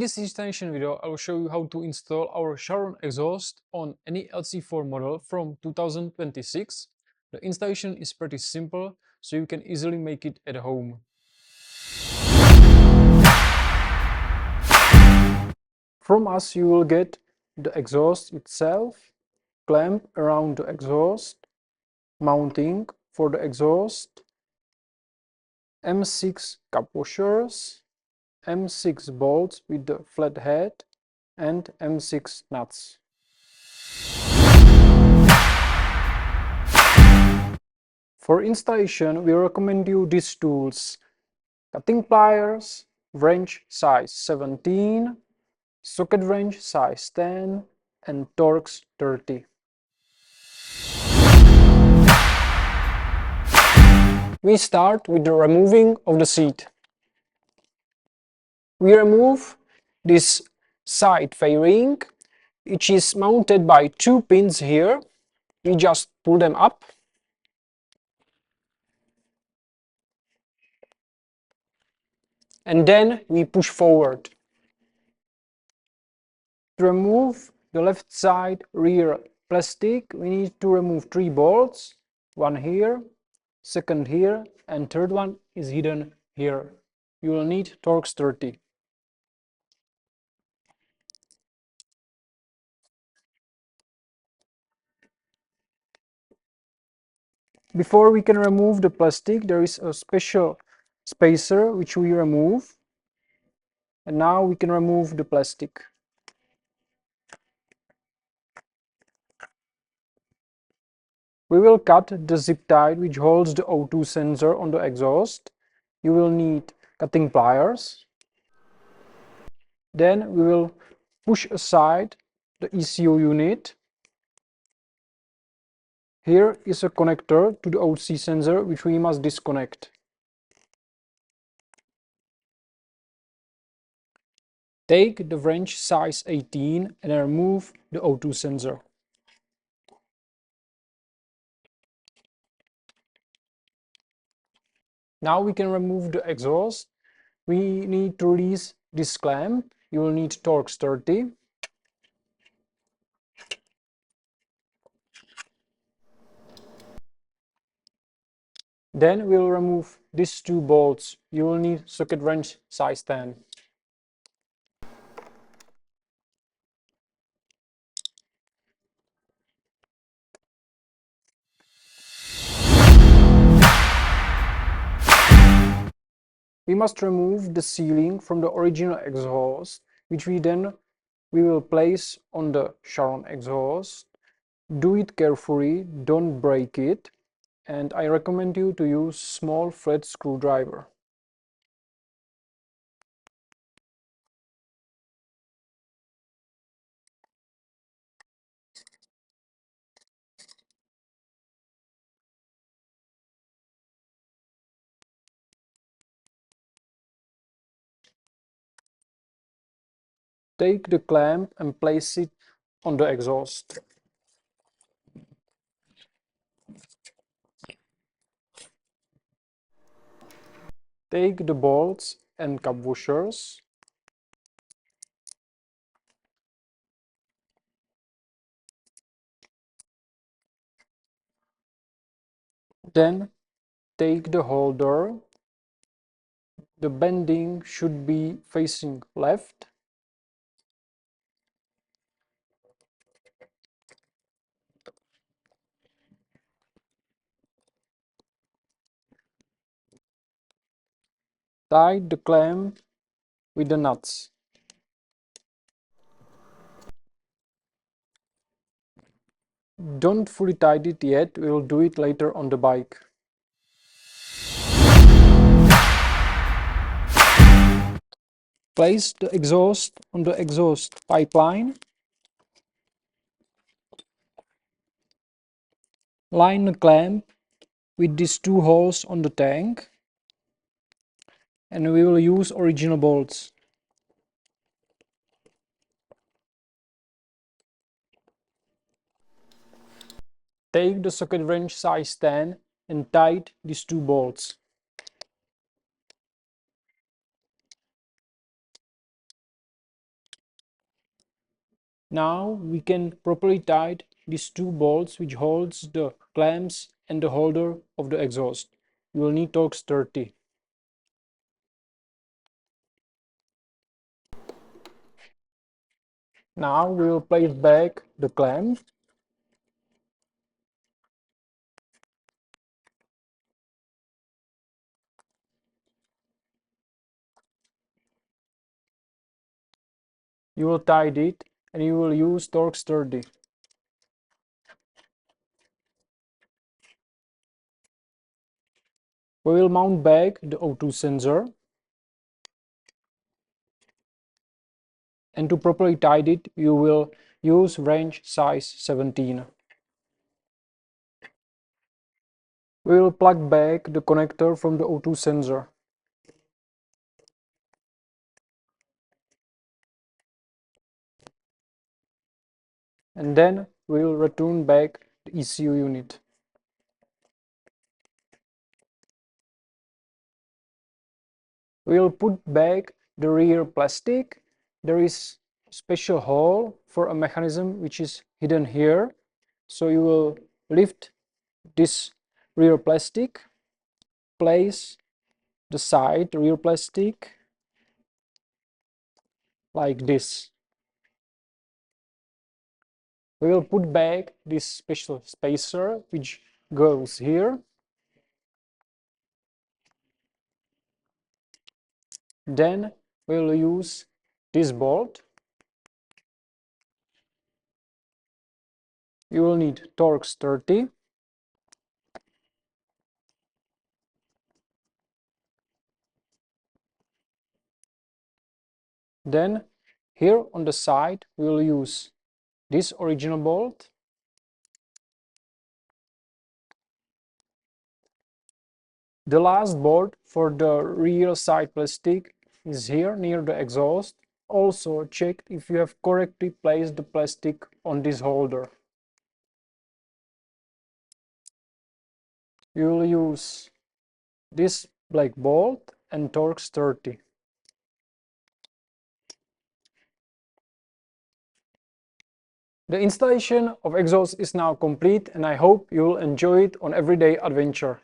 this installation video, I will show you how to install our Sharon exhaust on any LC4 model from 2026. The installation is pretty simple, so you can easily make it at home. From us you will get the exhaust itself, clamp around the exhaust, mounting for the exhaust, M6 cup washers, M6 bolts with the flat head and M6 nuts. For installation, we recommend you these tools: cutting pliers, wrench size 17, socket wrench size 10 and Torx 30. We start with the removing of the seat. We remove this side fairing, which is mounted by two pins here. We just pull them up. And then we push forward. To remove the left side rear plastic, we need to remove 3 bolts. One here, second here, and third one is hidden here. You will need Torx 30. Before we can remove the plastic, there is a special spacer which we remove. And now we can remove the plastic. We will cut the zip tie which holds the O2 sensor on the exhaust. You will need cutting pliers. Then we will push aside the ECU unit. Here is a connector to the OC sensor which we must disconnect. Take the wrench size 18 and remove the O2 sensor. Now we can remove the exhaust. We need to release this clamp. You will need Torx 30. Then we'll remove these 2 bolts. You will need socket wrench size 10. We must remove the sealing from the original exhaust, which we will place on the Sharon exhaust. Do it carefully, don't break it, and I recommend you to use small flat screwdriver. Take the clamp and place it on the exhaust. Take the bolts and cup washers. Then take the holder. The bending should be facing left. Tie the clamp with the nuts. Don't fully tie it yet, we will do it later on the bike. Place the exhaust on the exhaust pipeline. Line the clamp with these 2 holes on the tank. And we will use original bolts. Take the socket wrench size 10 and tight these 2 bolts. Now we can properly tighten these two bolts which holds the clamps and the holder of the exhaust. You will need Torx 30. Now we will place back the clamp. You will tighten it and you will use Torx 30. We will mount back the O2 sensor. And to properly tighten it, you will use wrench size 17. We will plug back the connector from the O2 sensor. And then we will return back the ECU unit. We will put back the rear plastic. There is a special hole for a mechanism which is hidden here. So you will lift this rear plastic, place the side rear plastic like this. We will put back this special spacer which goes here. Then we will use this bolt. You will need Torx 30. Then here on the side we will use this original bolt. The last bolt for the rear side plastic is here near the exhaust. Also check if you have correctly placed the plastic on this holder. You will use this black bolt and Torx 30. The installation of exhaust is now complete and I hope you will enjoy it on everyday adventure.